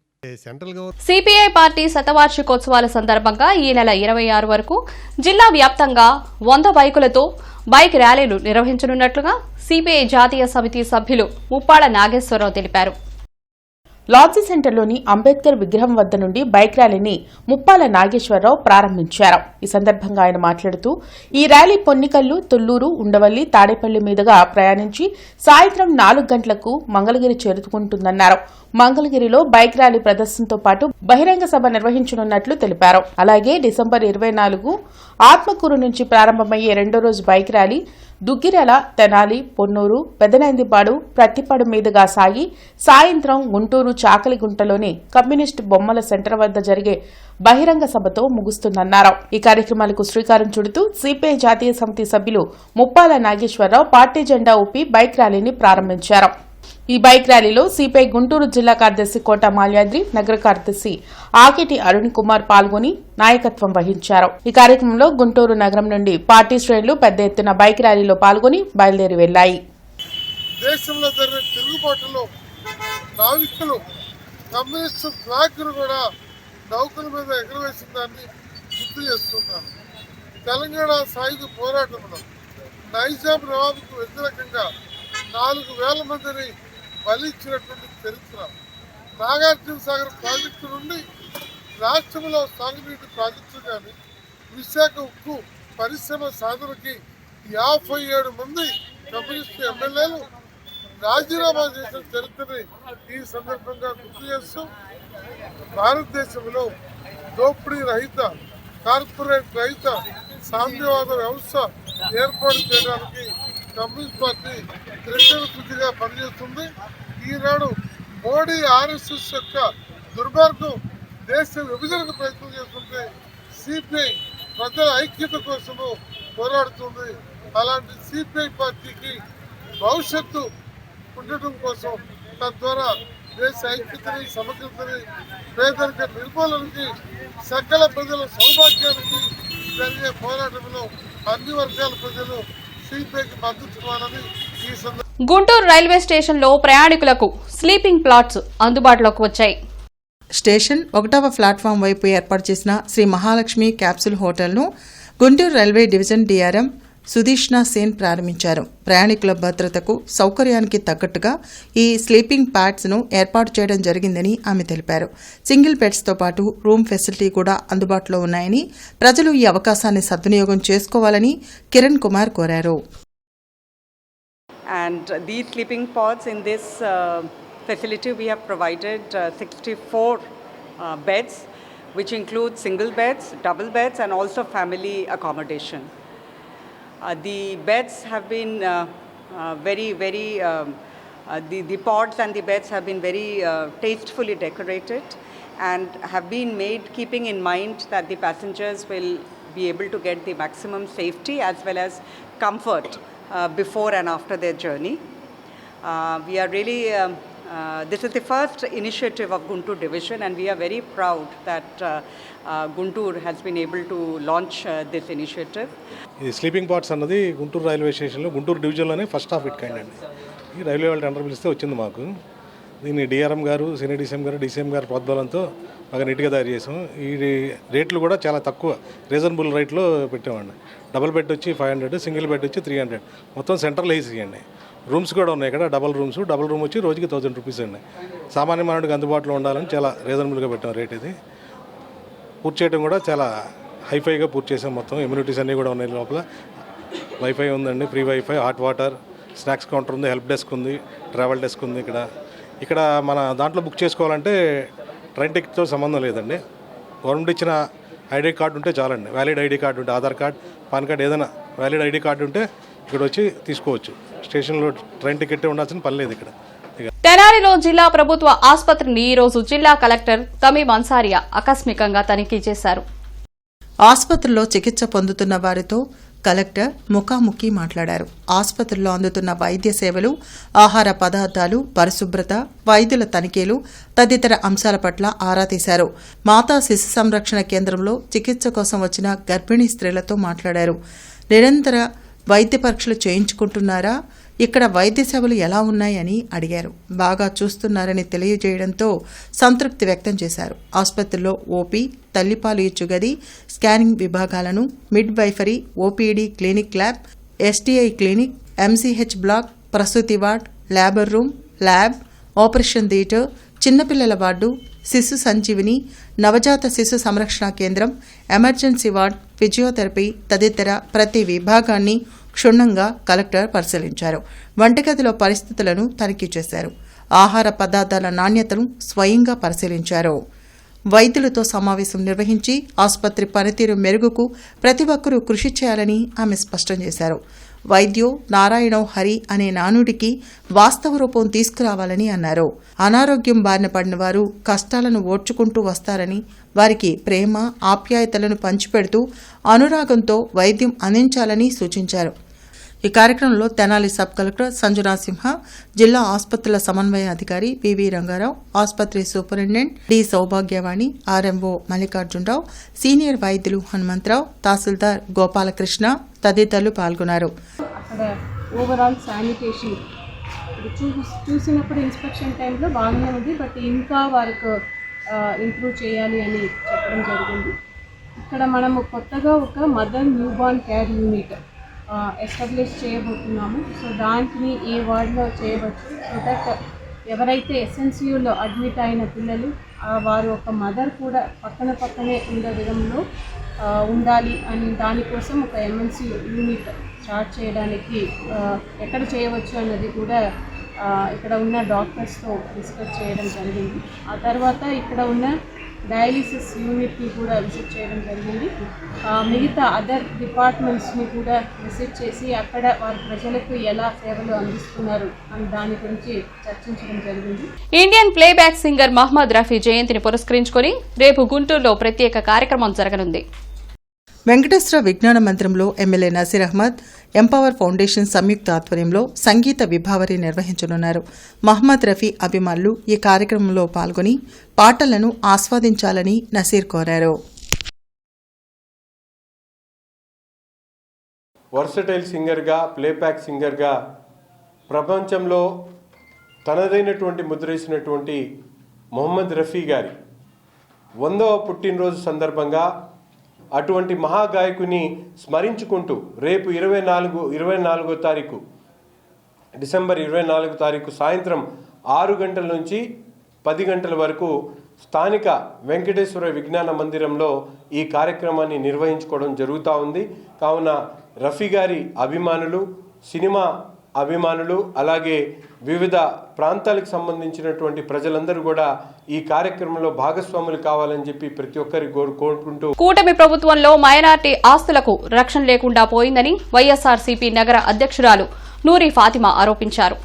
సిపిఐ పార్టీ శతవార్షికోత్సవాల సందర్భంగా ఈ నెల 26 వరకు జిల్లా వ్యాప్తంగా 100 బైకులతో బైక్ ర్యాలీలు నిర్వహించనున్నట్లుగా సిపిఐ జాతీయ సమితి సభ్యులు ముప్పాళ్ల నాగేశ్వరరావు తెలిపారు. లాడ్జీ సెంటర్లోని అంబేద్కర్ విగ్రహం వద్ద నుండి బైక్ ర్యాలీని ముప్పాల నాగేశ్వరరావు ప్రారంభించారు. ఈ సందర్భంగా ఆయన మాట్లాడుతూ ఈ ర్యాలీ పొన్నికల్లు, తుళ్లూరు, ఉండవల్లి, తాడేపల్లి మీదుగా ప్రయాణించి సాయంత్రం 4 గంటలకు మంగళగిరి చేరుకుంటుందన్నారు. మంగళగిరిలో బైక్ ర్యాలీ ప్రదర్శనతో పాటు బహిరంగ సభ నిర్వహించనున్నట్లు తెలిపారు. అలాగే డిసెంబర్ 24 ఆత్మకూరు నుంచి ప్రారంభమయ్యే రెండో రోజు బైక్ ర్యాలీ దుగ్గిరాల, తెనాలి, పొన్నూరు, పెదనందిపాడు, ప్రత్తిపాడు మీదుగా సాగి సాయంత్రం గుంటూరు చాకలిగుంటలోని కమ్యూనిస్టు బొమ్మల సెంటర్ వద్ద జరిగే బహిరంగ సభతో ముగుస్తుందన్నారు. ఈ కార్యక్రమాలకు శ్రీకారం చుడుతూ సిపిఐ జాతీయ సమితి సభ్యులు ముప్పాల నాగేశ్వరరావు పార్టీ జెండా ఊపి బైక్ ర్యాలీని ప్రారంభించారు. ఈ బైక్ ర్యాలీలో సిపిఐ గుంటూరు జిల్లా కార్యదర్శి కోట మాల్యాద్రి, నగర కార్యదర్శి ఆకిటి అరుణ్ కుమార్ పాల్గొని నాయకత్వం వహించారు. ఈ కార్యక్రమంలో గుంటూరు నగరం నుండి పార్టీ శ్రేణులు పెద్ద ఎత్తున బైక్ ర్యాలీలో పాల్గొని బయలుదేరి వెళ్లాయి. దేశంలో జరిగిన తిరుగుబాటులో నావికులు కమ్యూనిస్టు ఫ్లాగ్ ను కూడా నౌకల మీద ఎగరవేసిన దాన్ని గుర్తు చేస్తున్నారు. తెలంగాణ సాయుధ పోరాటంలో నైజాం నవాబుకు వ్యతిరేకంగా 4,000 మందిని బలిచ్చినటువంటి చరిత్ర. నాగార్జున సాగర్ ప్రాజెక్టు నుండి రాష్ట్రంలో సాగునీటి ప్రాజెక్టులు కానీ విశాఖ ఉక్కు పరిశ్రమ సాధనకి 57 మంది కమ్యూనిస్టు ఎమ్మెల్యేలు రాజీనామా చేసిన చరిత్రని ఈ సందర్భంగా గుర్తు చేస్తూ భారతదేశంలో దోపిడీ రహిత, కార్పొరేట్ రహిత సామ్యవాద వ్యవస్థ ఏర్పాటు చేయడానికి కమ్యూనిస్ట్ పార్టీ కృతజ్ఞతగా పనిచేస్తుంది. ఈనాడు మోడీ ఆర్ఎస్ఎస్ యొక్క దుర్మార్గం దేశ విభజనకు ప్రయత్నం చేస్తుంటే సిపిఐ ప్రజల ఐక్యత కోసము పోరాడుతుంది. అలాంటి సిపిఐ పార్టీకి భవిష్యత్తు ఉండటం కోసం, తద్వారా దేశ ఐక్యతని, సమగ్రతని, పేదరిక నిర్మూలనకి, సకల ప్రజల సౌభాగ్యానికి జరిగే పోరాటంలో అన్ని వర్గాల ప్రజలు సిపిఐకి మద్దతు ఇవ్వాలని ఈ సందర్భంగా గుంటూరు రైల్వే స్టేషన్లో ప్రయాణికులకు స్లీపింగ్ ప్లాట్స్ అందుబాటులోకి వచ్చాయి. స్టేషన్ 1వ ప్లాట్ఫామ్ వైపు ఏర్పాటు చేసిన శ్రీ మహాలక్ష్మి క్యాప్సూల్ హోటల్ను Guntur railway division DRM Sudeshna Sen ప్రారంభించారు. ప్రయాణికుల భద్రతకు, సౌకర్యానికి తగ్గట్టుగా ఈ స్లీపింగ్ ప్యాడ్స్ ను ఏర్పాటు చేయడం జరిగిందని ఆమె తెలిపారు. సింగిల్ బెడ్స్ తో పాటు రూమ్ ఫెసిలిటీ కూడా అందుబాటులో ఉన్నాయని, ప్రజలు ఈ అవకాశాన్ని సద్వినియోగం చేసుకోవాలని కిరణ్ కుమార్ కోరారు. And these sleeping pods in this facility we have provided 64 beds, which include single beds, double beds and also family accommodation. The beds have been the pods and the beds have been very tastefully decorated and have been made keeping in mind that the passengers will be able to get the maximum safety as well as comfort before and after their journey. We are really this is the first initiative of Guntur division and we are very proud that Guntur has been able to launch this initiative. ఈ sleeping parts అన్నది Guntur railway స్టేషన్లో గుంటూరు డివిజన్లోనే first of it kind అండి. ఈ railway వాళ్ళు tender పిలిస్తే వచ్చింది మాకు. దీన్ని డిఆర్ఎం గారు, సీనియర్ డీసీఎం గారు ప్రోద్బలంతో బాగా నీట్గా తయారు చేసాం. ఈ రేట్లు కూడా చాలా తక్కువ, రీజనబుల్ రేట్లో పెట్టామండి. డబుల్ బెడ్ వచ్చి 500, సింగిల్ బెడ్ వచ్చి 300, మొత్తం సెంట్రల్ ఏసీ అండి. రూమ్స్ కూడా ఉన్నాయి ఇక్కడ, డబల్ రూమ్ వచ్చి రోజుకి 1000 రూపీస్ అండి. సామాన్య మానవుడికి అందుబాటులో ఉండాలని చాలా రీజనబుల్గా పెట్టాం రేట్. ఇది పూర్తి చేయడం కూడా చాలా హైఫైగా పూర్తి చేసాం. మొత్తం ఇమ్యూనిటీస్ అన్నీ కూడా ఉన్నాయి. లోపల వైఫై ఉందండి, free wifi, hot water, snacks counter ఉంది, హెల్ప్ డెస్క్ ఉంది, ట్రావెల్ డెస్క్ ఉంది. ఇక్కడ మన దాంట్లో బుక్ చేసుకోవాలంటే ట్రైన్ టికెట్తో సంబంధం లేదండి. గవర్నమెంట్ ఇచ్చిన ఐడి కార్డు ఉంటే చాలండి. వ్యాలిడ్ ఐడి కార్డు ఉంటే, ఆధార్ కార్డ్, పాన్ కార్డ్, ఏదైనా వ్యాలిడ్ ఐడి కార్డు ఉంటే ఇక్కడ వచ్చి తీసుకోవచ్చు. స్టేషన్లో ట్రైన్ టికెట్ ఉండాల్సిన పని లేదు ఇక్కడ. తెనాలిలో జిల్లా ప్రభుత్వ ఆసుపత్రిని ఈ రోజు జిల్లా కలెక్టర్ తమీం అన్సారియా ఆకస్మికంగా తనిఖీ చేశారు. ఆసుపత్రిలో చికిత్స పొందుతున్న వారితో కలెక్టర్ ముఖాముఖి మాట్లాడారు. ఆసుపత్రిలో అందుతున్న వైద్య సేవలు, ఆహార పదార్థాలు, పరిశుభ్రత, వైద్యుల తనిఖీలు తదితర అంశాల పట్ల ఆరా తీశారు. మాతా శిశు సంరక్షణ కేంద్రంలో చికిత్స కోసం వచ్చిన గర్భిణీ స్త్రీలతో మాట్లాడారు. నిరంతర వైద్య పరీక్షలు చేయించుకుంటున్నారా, ఇక్కడ వైద్య సేవలు ఎలా ఉన్నాయని అడిగారు. బాగా చూస్తున్నారని తెలియజేయడంతో సంతృప్తి వ్యక్తం చేశారు. ఆసుపత్రిలో ఓపీ, తల్లిపాలు ఇచ్చు గది, స్కానింగ్ విభాగాలను, midwifery, OPD, clinic lab, STI clinic, MCH block, ప్రసూతి ward, labour room, lab, operation theatre, చిన్నపిల్లల వార్డు, శిశు సంజీవిని, నవజాత శిశు సంరక్షణ కేంద్రం, ఎమర్జెన్సీ వార్డ్, ఫిజియోథెరపీ తదితర ప్రతి విభాగాన్ని క్షుణ్ణంగా కలెక్టర్ పరిశీలించారు. వంటగదిలో పరిస్థితులను తనిఖీ చేశారు. ఆహార పదార్థాల నాణ్యతను స్వయంగా పరిశీలించారు. వైద్యులతో సమావేశం నిర్వహించి ఆసుపత్రి పనితీరు మెరుగుకు ప్రతి ఒక్కరూ కృషి చేయాలని ఆమె స్పష్టం చేశారు. వైద్యో నారాయణో హరి అనే నానుడికి వాస్తవ రూపం తీసుకురావాలని అన్నారు. అనారోగ్యం బారిన పడిన వారు కష్టాలను ఓర్చుకుంటూ వస్తారని, వారికి ప్రేమ, ఆప్యాయతలను పంచిపెడుతూ అనురాగంతో వైద్యం అందించాలని సూచించారు. ఈ కార్యక్రమంలో తెనాలి సబ్ కలెక్టర్ సంజునా సింహ, జిల్లా ఆసుపత్రుల సమన్వయ అధికారి పివి రంగారావు, ఆసుపత్రి superintendent D Saubhagyavani, RMO Mallikarjunarao, senior వైద్యులు హనుమంతరావు, తహసీల్దార్ గోపాలకృష్ణ తదితరులు పాల్గొన్నారు. అక్కడ ఓవరాల్ శానిటేషన్ చూసినప్పుడు ఇన్స్పెక్షన్ టైంలో బాగానే ఉంది, బట్ ఇంకా వాళ్ళకు ఇంప్రూవ్ చేయాలి అని చెప్పడం జరిగింది. ఇక్కడ మనము కొత్తగా ఒక mother newborn care unit establish చేయబోతున్నాము. సో దాంట్ని ఈ వార్డులో చేయవచ్చు. సో దట్ ఎవరైతే ఎస్ఎన్సియూలో అడ్మిట్ అయిన పిల్లలు వారు ఒక మదర్ కూడా పక్కనే ఉండే విధంలో ఉండాలి అని దానికోసం ఒక ఎంఎన్సి యూనిట్ స్టార్ట్ చేయడానికి ఎక్కడ చేయవచ్చు అన్నది కూడా ఇక్కడ ఉన్న డాక్టర్స్తో డిస్కస్ చేయడం జరిగింది. ఆ తర్వాత ఇక్కడ ఉన్న డయాలిసిస్ యూనిట్ని కూడా విజిట్ చేయడం జరిగింది. మిగతా అదర్ డిపార్ట్మెంట్స్ని కూడా విజిట్ చేసి అక్కడ వారి ప్రజలకు ఎలా సేవలు అందిస్తున్నారు అని దాని గురించి చర్చించడం జరిగింది. Indian playback singer Mohammed Rafi జయంతిని పురస్కరించుకొని రేపు గుంటూరులో ప్రత్యేక కార్యక్రమం జరగనుంది. వెంకటేశ్వర విజ్ఞాన మందిరంలో MLA Nasir Ahmed, empower foundation సంయుక్త ఆధ్వర్యంలో సంగీత విభావరి నిర్వహించనున్నారు. మహమ్మద్ రఫీ అభిమానులు ఈ కార్యక్రమంలో పాల్గొని పాటలను ఆస్వాదించాలని నసీర్ కోరారు. వర్సటైల్ సింగర్గా, ప్లేబ్యాక్ సింగర్గా ప్రపంచంలో తనదైనటువంటి ముద్రేసినటువంటి మొహమ్మద్ రఫీ గారి 100వ పుట్టినరోజు సందర్భంగా అటువంటి మహాగాయకుని స్మరించుకుంటూ రేపు 24వ తారీఖు డిసెంబర్ 24వ తారీఖు సాయంత్రం 6 గంటల నుంచి 10 గంటల వరకు స్థానిక వెంకటేశ్వర విజ్ఞాన మందిరంలో ఈ కార్యక్రమాన్ని నిర్వహించుకోవడం జరుగుతూ ఉంది. కావున రఫీ గారి అభిమానులు, సినిమా అభిమానులు, అలాగే వివిధ ప్రాంతాలకు సంబంధించినటువంటి ప్రజలందరూ కూడా ఈ కార్యక్రమంలో భాగస్వాములు కావాలని చెప్పి ప్రతి ఒక్కరి కోరుకుంటూ కూటమి ప్రభుత్వంలో మైనార్టీ ఆస్తులకు రక్షణ లేకుండా పోయిందని వైఎస్ఆర్సీపీ నగర అధ్యక్షురాలు నూరి ఫాతిమా ఆరోపించారు.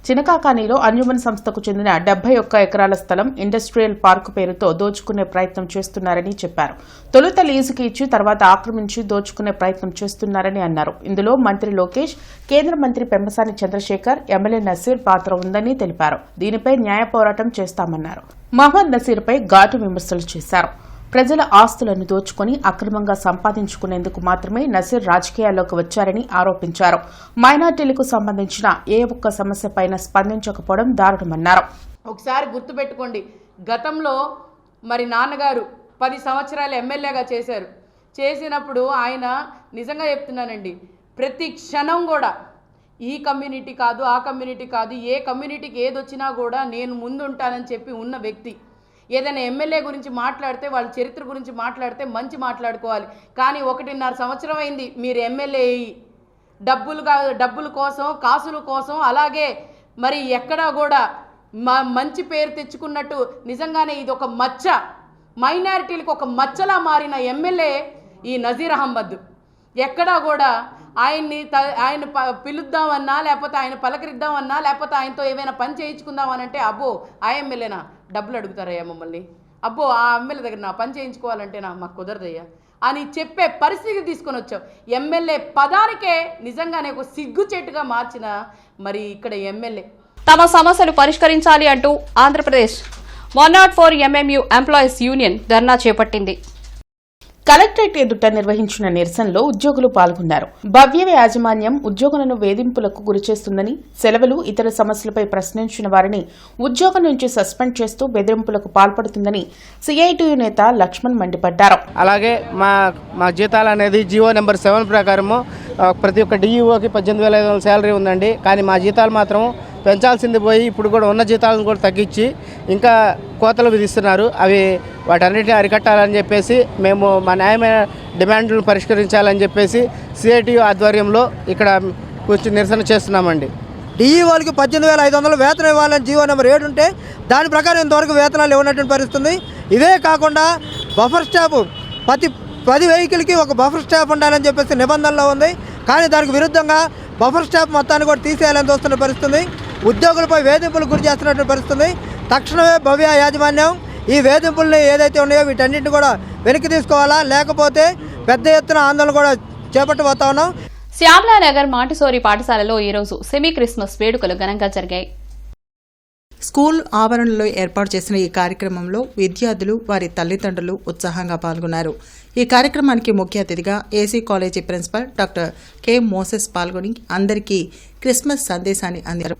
చినకాకానిలో అంజుమన్ సంస్థకు చెందిన 71 ఎకరాల స్థలం ఇండస్ట్రియల్ పార్క్ పేరుతో దోచుకునే ప్రయత్నం చేస్తున్నారని చెప్పారు. తొలుత లీజుకి ఇచ్చి తర్వాత ఆక్రమించి దోచుకునే ప్రయత్నం చేస్తున్నారని అన్నారు. ఇందులో మంత్రి లోకేష్, కేంద్ర మంత్రి పెమ్మసాని చంద్రశేఖర్, ఎమ్మెల్యే నసీర్ పాత్ర ఉందని తెలిపారు. దీనిపై న్యాయ పోరాటం చేస్తామన్నారు. మహమ్మద్ నసీర్పై ఘాటు విమర్శలు చేశారు. ప్రజల ఆస్తులను దోచుకుని అక్రమంగా సంపాదించుకునేందుకు మాత్రమే నసీర్ రాజకీయాల్లోకి వచ్చారని ఆరోపించారు. మైనార్టీలకు సంబంధించిన ఏ ఒక్క సమస్యపైన స్పందించకపోవడం దారుణమన్నారు. ఒకసారి గుర్తుపెట్టుకోండి, గతంలో మరి నాన్నగారు 10 సంవత్సరాలు ఎమ్మెల్యేగా చేసినప్పుడు ఆయన నిజంగా చెప్తున్నానండి, ప్రతి క్షణం కూడా ఈ కమ్యూనిటీ కాదు, ఆ కమ్యూనిటీ కాదు, ఏ కమ్యూనిటీకి ఏది వచ్చినా కూడా నేను ముందుంటానని చెప్పి ఉన్న వ్యక్తి. ఏదైనా ఎమ్మెల్యే గురించి మాట్లాడితే వాళ్ళ చరిత్ర గురించి మాట్లాడితే మంచి మాట్లాడుకోవాలి. కానీ 1.5 సంవత్సరం అయింది మీరు ఎమ్మెల్యే డబ్బుల కోసం, కాసుల కోసం, అలాగే మరి ఎక్కడా కూడా మంచి పేరు తెచ్చుకున్నట్టు నిజంగానే ఇది ఒక మచ్చ, మైనారిటీలకు ఒక మచ్చలా మారిన ఎమ్మెల్యే ఈ నజీర్ అహ్మద్. ఎక్కడా కూడా ఆయన పిలుద్దామన్నా, లేకపోతే ఆయన పలకరిద్దామన్నా, లేకపోతే ఆయనతో ఏమైనా పని చేయించుకుందామనంటే అబ్బో ఆ ఎమ్మెల్యేనా డబ్బులు అడుగుతారయ్యా మమ్మల్ని, అబ్బో ఆ ఎమ్మెల్యే దగ్గర నా పని చేయించుకోవాలంటే మాకు కుదరదయ్యా అని చెప్పే పరిస్థితికి తీసుకొని వచ్చాం. ఎమ్మెల్యే పదానికే నిజంగానే ఒక సిగ్గుచెట్టుగా మార్చిన మరి ఇక్కడ ఎమ్మెల్యే. తమ సమస్యలు పరిష్కరించాలి అంటూ ఆంధ్రప్రదేశ్ 104 MMU ఎంప్లాయీస్ యూనియన్ ధర్నా చేపట్టింది. కలెక్టరేట్ ఎదుట నిర్వహించిన నిరసనలో ఉద్యోగులు పాల్గొన్నారు. భవ్య యాజమాన్యం ఉద్యోగులను వేధింపులకు గురిచేస్తుందని, సెలవులు, ఇతర సమస్యలపై ప్రశ్నించిన వారిని ఉద్యోగం నుంచి సస్పెండ్ చేస్తూ బెదిరింపులకు పాల్పడుతుందని సిఐటియు నేత లక్ష్మణ్ మండిపడ్డారు. అలాగే మా జీతాలు అనేది జీవో నెంబర్ 7 ప్రకారము ప్రతి ఒక్క డిఈఓకి 18,500 శాలరీ ఉందండి. కానీ మా జీతాలు మాత్రం పెంచాల్సింది పోయి ఇప్పుడు కూడా ఉన్న జీతాలను కూడా తగ్గించి ఇంకా కోతలు విధిస్తున్నారు. వాటన్నిటిని అరికట్టాలని చెప్పేసి మేము మా న్యాయమైన డిమాండ్లను పరిష్కరించాలని చెప్పేసి సిఐటియు ఆధ్వర్యంలో ఇక్కడ కూర్చొని నిరసన చేస్తున్నామండి. డిఈఓలకి 18,500 వేతనం ఇవ్వాలని జీవో నెంబర్ 7 ఉంటే దాని ప్రకారం ఇంతవరకు వేతనాలు ఇవ్వనటువంటి పరిస్థితుంది. ఇదే కాకుండా బఫర్ స్టాప్ ప్రతి 10 వెహికల్కి ఒక బఫర్ స్టాప్ ఉండాలని చెప్పేసి నిబంధనలో ఉంది. కానీ దానికి విరుద్ధంగా బఫర్ స్టాప్ మొత్తాన్ని కూడా తీసేయాలని చూస్తున్న పరిస్థితుంది. ఉద్యోగులపై వేధింపులకు గురి చేస్తున్నటువంటి పరిస్థితుంది. తక్షణమే భవ్య యాజమాన్యం ఈ వేధింపుల్ని ఏదైతే ఉన్నాయో వీటన్నింటిని కూడా వెనక్కి తీసుకోవాలా, లేకపోతే పెద్ద ఎత్తున ఆందోళన కూడా చేపట్టబోతా ఉన్నాం. శ్యామ్లానగర్ మాంటిసోరి పాఠశాలలో ఈరోజు సెమీ క్రిస్మస్ వేడుకలు ఘనంగా జరిగాయి. స్కూల్ ఆవరణలో ఏర్పాటు చేసిన ఈ కార్యక్రమంలో విద్యార్థులు వారి తల్లిదండ్రులు ఉత్సాహంగా పాల్గొన్నారు. ఈ కార్యక్రమానికి ముఖ్య అతిథిగా AC college principal doctor K Moses పాల్గొని అందరికీ క్రిస్మస్ సందేశాన్ని అందించారు.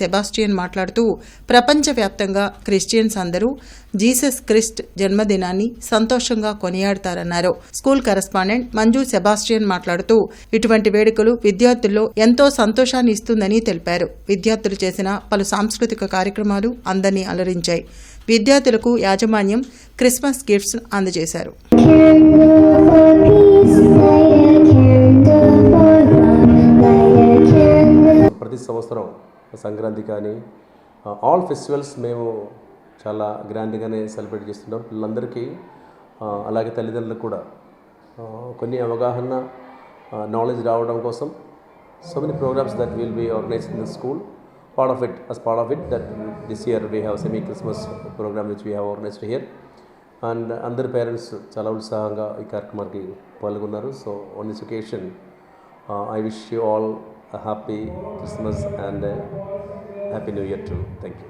సెబాస్టియన్ మాట్లాడుతూ ప్రపంచవ్యాప్తంగా క్రిస్టియన్స్ అందరూ జీసస్ క్రిస్ట్ జన్మదినాన్ని సంతోషంగా కొనియాడతారన్నారు. స్కూల్ కరెస్పాండెంట్ మంజు సెబాస్టియన్ మాట్లాడుతూ ఇటువంటి వేడుకలు విద్యార్థుల్లో ఎంతో సంతోషాన్ని ఇస్తుందని తెలిపారు. విద్యార్థులు చేసిన పలు సాంస్కృతిక కార్యక్రమాలు అందరినీ అలరించాయి. విద్యార్థులకు యాజమాన్యం క్రిస్మస్ గిఫ్ట్స్ అందజేశారు. ప్రతి సంవత్సరం సంక్రాంతి కానీ ఆల్ ఫెస్టివల్స్ మేము చాలా గ్రాండ్గానే సెలబ్రేట్ చేస్తుంటాం. పిల్లలందరికీ అలాగే తల్లిదండ్రులకు కూడా కొన్ని అవగాహన నాలెడ్జ్ రావడం కోసం so many programmes that will be organised in the school. Part of it that this year we have semi-Christmas program which we have organized here. And అందరి పేరెంట్స్ చాలా ఉత్సాహంగా ఈ కార్యక్రమానికి పాల్గొన్నారు. So on this occasion I wish you all happy Christmas and happy new year too. Thank you.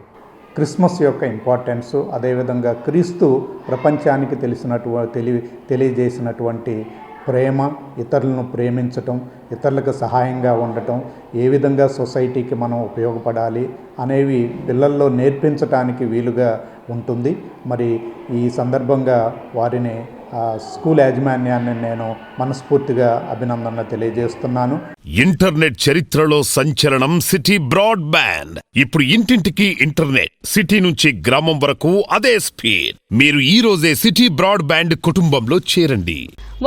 Christmas యొక్క importance, అదేవిధంగా క్రీస్తు ప్రపంచానికి తెలియజేసినటువంటి ప్రేమ, ఇతరులను ప్రేమించటం, ఇతరులకు సహాయంగా ఉండటం, ఏ విధంగా సొసైటీకి మనం ఉపయోగపడాలి అనేవి పిల్లల్లో నేర్పించడానికి వీలుగా ఉంటుంది. మరి ఈ సందర్భంగా వారిని స్కూల్ యాజమాన్యాన్ని నేను మనస్ఫూర్తిగా అభినందనలు తెలియజేస్తున్నాను. ఇంటర్నెట్ చరిత్రలో సంచలనం సిటీ బ్రాడ్బ్యాండ్. ఇప్పుడు ఇంటింటికి ఇంటర్నెట్, సిటీ నుంచి గ్రామం వరకు అదే స్పీడ్. మీరు ఈ రోజే సిటీ బ్రాడ్బ్యాండ్ కుటుంబంలో చేరండి.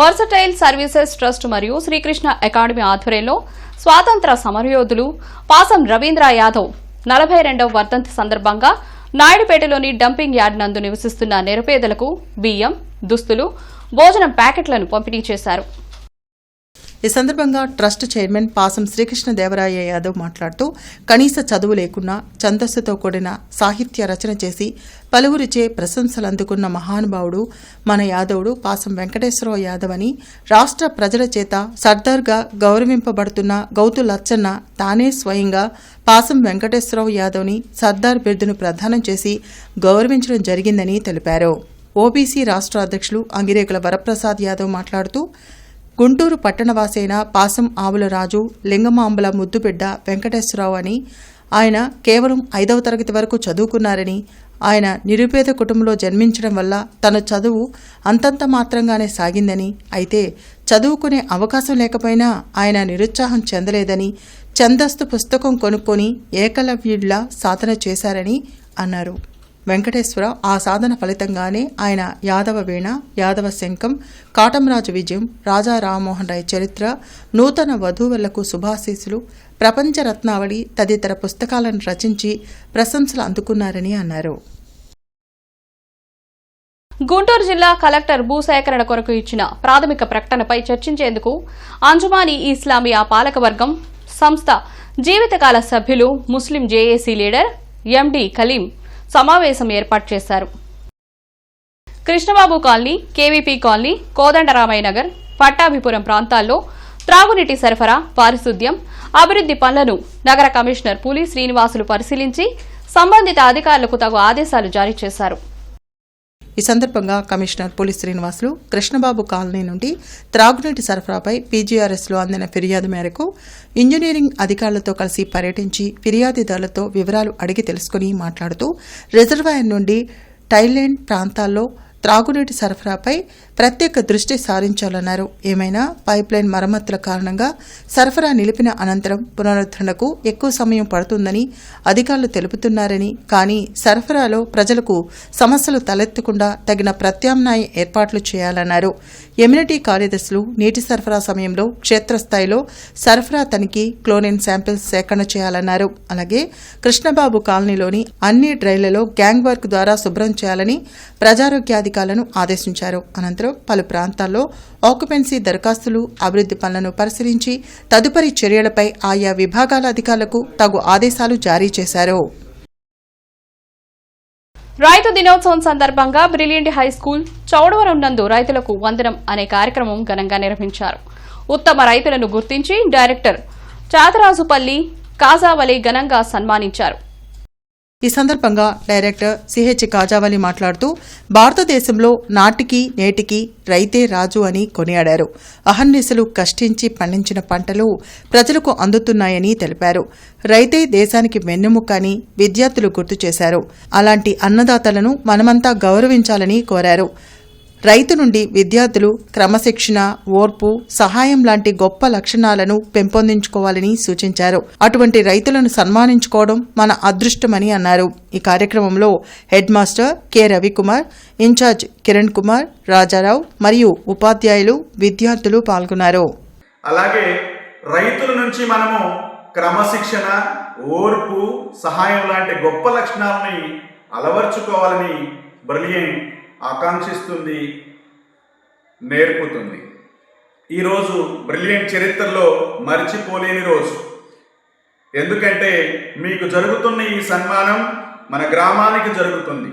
వర్సటైల్ సర్వీసెస్ ట్రస్ట్ మరియు శ్రీకృష్ణ అకాడమీ ఆధ్వర్యంలో స్వాతంత్ర సమరయోధులు పాసం రవీంద్ర యాదవ్ 42వ వర్ధంతి సందర్భంగా నాయుడుపేటలోని డంపింగ్ యార్డ్ నందు నివసిస్తున్న నిరుపేదలకు బియ్యం, దుస్తులు, భోజనం ప్యాకెట్లను పంపిణీ చేశారు. ఈ సందర్భంగా ట్రస్ట్ చైర్మన్ పాసం శ్రీకృష్ణదేవరాయ యాదవ్ మాట్లాడుతూ కనీస చదువు లేకున్నా ఛందస్సుతో కూడిన సాహిత్య రచన చేసి పలువురిచే ప్రశంసలు అందుకున్న మహానుభావుడు మన యాదవుడు పాసం వెంకటేశ్వరరావు యాదవ్ అని, రాష్ట్ర ప్రజల చేత సర్దార్గా గౌరవింపబడుతున్న గౌతు లచ్చన్న తానే స్వయంగా పాసం వెంకటేశ్వరరావు యాదవ్ని సర్దార్ బిరుదును ప్రదానం చేసి గౌరవించడం జరిగిందని తెలిపారు. ఓబీసీ రాష్ట్ర అధ్యక్షులు అంగిరేకుల వరప్రసాద్ యాదవ్ మాట్లాడుతూ గుంటూరు పట్టణవాసైన పాసం ఆవుల రాజు లింగమాంబల ముద్దుబిడ్డ వెంకటేశ్వరరావు అని, ఆయన కేవలం 5వ తరగతి వరకు చదువుకున్నారని, ఆయన నిరుపేద కుటుంబంలో జన్మించడం వల్ల తన చదువు అంతంత మాత్రంగానే సాగిందని, అయితే చదువుకునే అవకాశం లేకపోయినా ఆయన నిరుత్సాహం చెందలేదని, ఛందస్సు పుస్తకం కొనుక్కొని ఏకలవ్యుడిలా సాధన చేశారని అన్నారు. వెంకటేశ్వర ఆ సాధన ఫలితంగానే ఆయన యాదవ వీణ, యాదవ శంఖం, కాటంరాజు విజయం, రాజా రామ్మోహన్ రాయ్ చరిత్ర, నూతన వధూవరులకు శుభాశీస్సులు, ప్రపంచ రత్నావళి తదితర పుస్తకాలను రచించి ప్రశంసలు అందుకున్నారని అన్నారు. గుంటూరు జిల్లా కలెక్టర్ భూసేకరణ కొరకు ఇచ్చిన ప్రాథమిక ప్రకటనపై చర్చించేందుకు అంజుమానీ ఇస్లామియా పాలకవర్గం సంస్థ జీవితకాల సభ్యులు ముస్లిం జేఏసీ లీడర్ ఎండి కలీం సమావేశం ఏర్పాటు చేశారు. Krishnababu colony, KVP colony, Kodandaramayya Nagar, Pattabhipuram ప్రాంతాల్లో త్రాగునీటి సరఫరా, పారిశుద్ధ్యం, అభివృద్ది పనులను నగర కమిషనర్ పులి శ్రీనివాసులు పరిశీలించి సంబంధిత అధికారులకు తగు ఆదేశాలు జారీ చేశారు. ఈ సందర్భంగా కమిషనర్ పులి శ్రీనివాసులు కృష్ణబాబు కాలనీ నుండి త్రాగునీటి సరఫరాపై పీజీఆర్ఎస్లో అందిన ఫిర్యాదు మేరకు ఇంజనీరింగ్ అధికారులతో కలిసి పర్యటించి ఫిర్యాదుదారులతో వివరాలు అడిగి తెలుసుకుని మాట్లాడుతూ రిజర్వాయర్ నుండి టైల్యాండ్ ప్రాంతాల్లో త్రాగునీటి సరఫరాపై ప్రత్యేక దృష్టి సారించాలన్నారు. ఏమైనా పైప్లైన్ మరమ్మతుల కారణంగా సరఫరా నిలిపిన అనంతరం పునరుద్ధరణకు ఎక్కువ సమయం పడుతుందని అధికారులు తెలుపుతున్నారని, కానీ సరఫరాలో ప్రజలకు సమస్యలు తలెత్తకుండా తగిన ప్రత్యామ్నాయ ఏర్పాట్లు చేయాలన్నారు. ఎమ్యూనిటీ కార్యదర్శులు నీటి సరఫరా సమయంలో క్షేత్రస్థాయిలో సరఫరా తనిఖీ, క్లోరిన్ శాంపిల్స్ సేకరణ చేయాలన్నారు. అలాగే కృష్ణబాబు కాలనీలోని అన్ని డ్రైళ్లలో గ్యాంగ్ వర్క్ ద్వారా శుభ్రం చేయాలని ప్రజారోగ్యాధికారులను ఆదేశించారు. అనంతరం పలు ప్రాంతాల్లో ఆక్యుపెన్సీ దరఖాస్తులు, అభివృద్ది పనులను పరిశీలించి తదుపరి చర్యలపై ఆయా విభాగాల అధికారులకు తగు ఆదేశాలు జారీ చేశారు. రైతు దినోత్సవం సందర్భంగా బ్రిలియంట్ హై స్కూల్ చౌడవరం నందు రైతులకు వందనం అనే కార్యక్రమం ఘనంగా నిర్వహించారు. ఉత్తమ రైతులను గుర్తించి డైరెక్టర్ చాతరాజుపల్లి కాజావలి ఘనంగా సన్మానించారు. ఈ సందర్భంగా డైరెక్టర్ సిహెచ్ కాజావలి మాట్లాడుతూ భారతదేశంలో నాటికి నేటికి రైతే రాజు అని కొనియాడారు. అహర్నిశలు కష్టించి పండించిన పంటలు ప్రజలకు అందుతున్నాయని తెలిపారు. రైతే దేశానికి వెన్నెముక అని విద్యార్థులు గుర్తు చేశారు. అలాంటి అన్నదాతలను మనమంతా గౌరవించాలని కోరారు. రైతు నుండి విద్యార్థులు క్రమశిక్షణ, ఓర్పు, సహాయం లాంటి గొప్ప లక్షణాలను పెంపొందించుకోవాలని సూచించారు. అటువంటి రైతులను సన్మానించుకోవడం మన అదృష్టమని అన్నారు. ఈ కార్యక్రమంలో head master K Ravikumar, incharge Kiran Kumar, Rajarao మరియు ఉపాధ్యాయులు, విద్యార్థులు పాల్గొన్నారు. అలాగే రైతుల నుంచి మనము క్రమశిక్షణ, ఓర్పు, సహాయం లాంటి గొప్ప లక్షణాలని అలవర్చుకోవాలని బ్రిలియంట్ ఆకాంక్షిస్తుంది, నేర్పుతుంది. ఈరోజు బ్రిలియంట్ చరిత్రలో మరిచిపోలేని రోజు. ఎందుకంటే మీకు జరుగుతున్న ఈ సన్మానం మన గ్రామానికి జరుగుతుంది.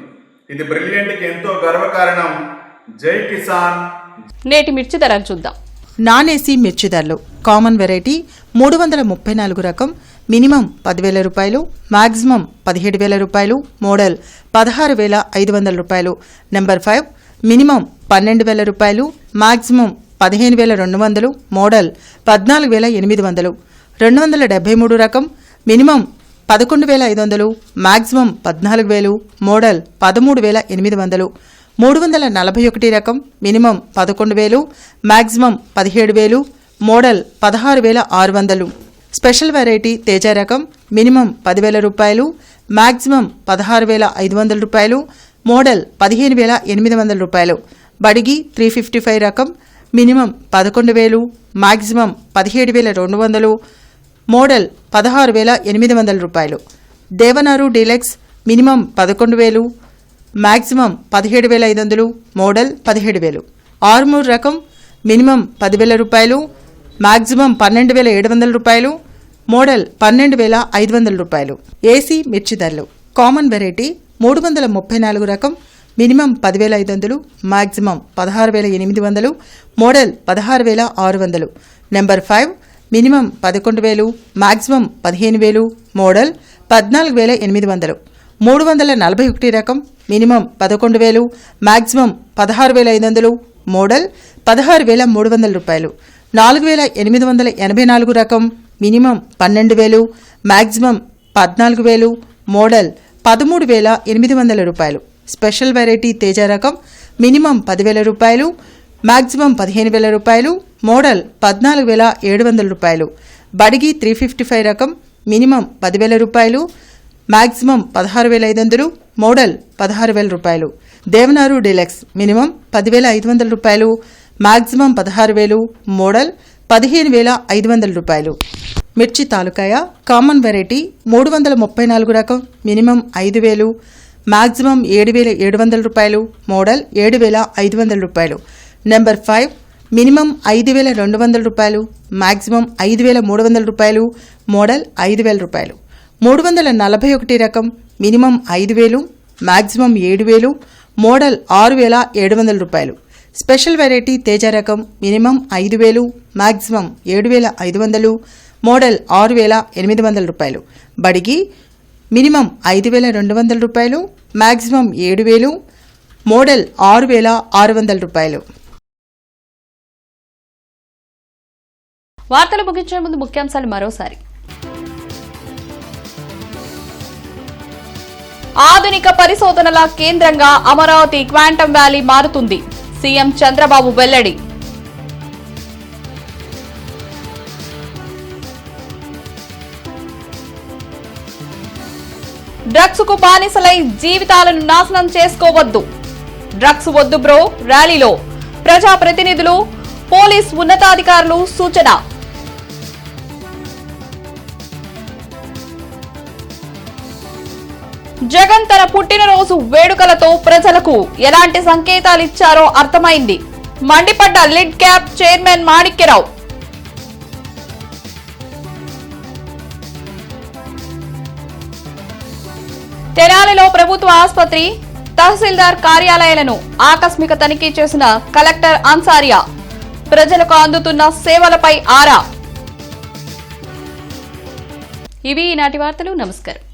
ఇది బ్రిలియంట్కి ఎంతో గర్వకారణం. జై కిసాన్. నేటి మిర్చి ధరలు చూద్దాం. నాన్-ఏసీ మిర్చి ధరలు. కామన్ వెరైటీ 334 రకం మినిమం 10,000 రూపాయలు, మాక్సిమం 17,000 రూపాయలు, మోడల్ 16,500 రూపాయలు. నెంబర్ 5 మినిమం 12,000 రూపాయలు, మాక్సిమం 15,200, మోడల్ 14,800. 273 రకం మినిమం 11,500, మాక్సిమం 14,000, మోడల్ 13,800. 341 రకం minimum 11,000, maximum 17,000, model 16,600. Special variety Teja రకం మినిమం 10,000 రూపాయలు, మాక్సిమం 16,500 రూపాయలు, మోడల్ 15,800 రూపాయలు. బడిగి 355 రకం మినిమం 11,000, మాక్సిమం 17,200, మోడల్ 16,800 రూపాయలు. దేవనారు deluxe minimum 11,000, maximum 17,500, model 17,000. Armur రకం మినిమం 10,000 రూపాయలు, మాక్సిమం 12,700 రూపాయలు, మోడల్ 12,500 రూపాయలు. ఏసీ మిర్చి ధరలు. కామన్ వెరైటీ 334 రకం minimum 10,500, maximum 16,800, model 16,600. Number 5 minimum 11,000, maximum 15,000, model 14,800. 341 రకం మినిమం 11,000, మాక్సిమం 16,500, మోడల్ 16,300 రూపాయలు. 4,884 రకం మినిమం 12,000, మాక్సిమం 14,000, మోడల్ 13,800 రూపాయలు. స్పెషల్ వెరైటీ తేజ రకం మినిమం 10,000 రూపాయలు, మాక్సిమం 15,000 రూపాయలు, మోడల్ 14,700 రూపాయలు. బడిగి 355 రకం మినిమం 10,000 రూపాయలు, మాక్సిమం 16,500, మోడల్ 16,000 రూపాయలు. దేవనారు డీలక్స్ మినిమం 10,500 రూపాయలు, మాక్సిమం 16,000, మోడల్ 15,500 రూపాయలు. మిర్చి తాలూకాయ కామన్ వెరైటీ 334 రకం మినిమం 5,000, మాక్సిమం 7,700 రూపాయలు, మోడల్ 7,500 రూపాయలు. నెంబర్ 5 మినిమం 5,200 రూపాయలు, మాక్సిమం 5,300 రూపాయలు, మోడల్ 5,000 రూపాయలు. 341 రకం మినిమం 5,000, మాక్సిమం 7,000, మోడల్ 6,700 రూపాయలు. స్పెషల్ వెరైటీ తేజ రకం మినిమం 5,000, మాక్సిమం 7,500, మోడల్ 6,800 రూపాయలు. బడిగి మినిమం 5,200 రూపాయలు, మాక్సిమం 7,000, మోడల్ 6,600 రూపాయలు. వార్తలు ముగించే ముందు ముఖ్యాంశాలు మరోసారి. ఆధునిక పరిశోధనల కేంద్రంగా అమరావతి క్వాంటమ్ వ్యాలీ మారుతుంది. సీఎం చంద్రబాబు వెల్లడి. డ్రగ్స్ కు బానిసలై జీవితాలను నాశనం చేసుకోవద్దు. డ్రగ్స్ వద్దు బ్రో ర్యాలీలో ప్రజాప్రతినిధులు, పోలీస్ ఉన్నతాధికారులు సూచన. జగన్ తన పుట్టినరోజు వేడుకలతో ప్రజలకు ఎలాంటి సంకేతాలు ఇచ్చారో అర్థమైంది. మండిపడ్డ లిడ్ క్యాప్ చైర్మన్ మాణిక్యరావు. తెనాలిలో ప్రభుత్వ ఆసుపత్రి, తహసీల్దార్ కార్యాలయాలను ఆకస్మిక తనిఖీ చేసిన కలెక్టర్ అన్సారియా. ప్రజలకు అందుతున్న సేవలపై ఆరా. ఇవి ఈనాటి వార్తలు. నమస్కారం.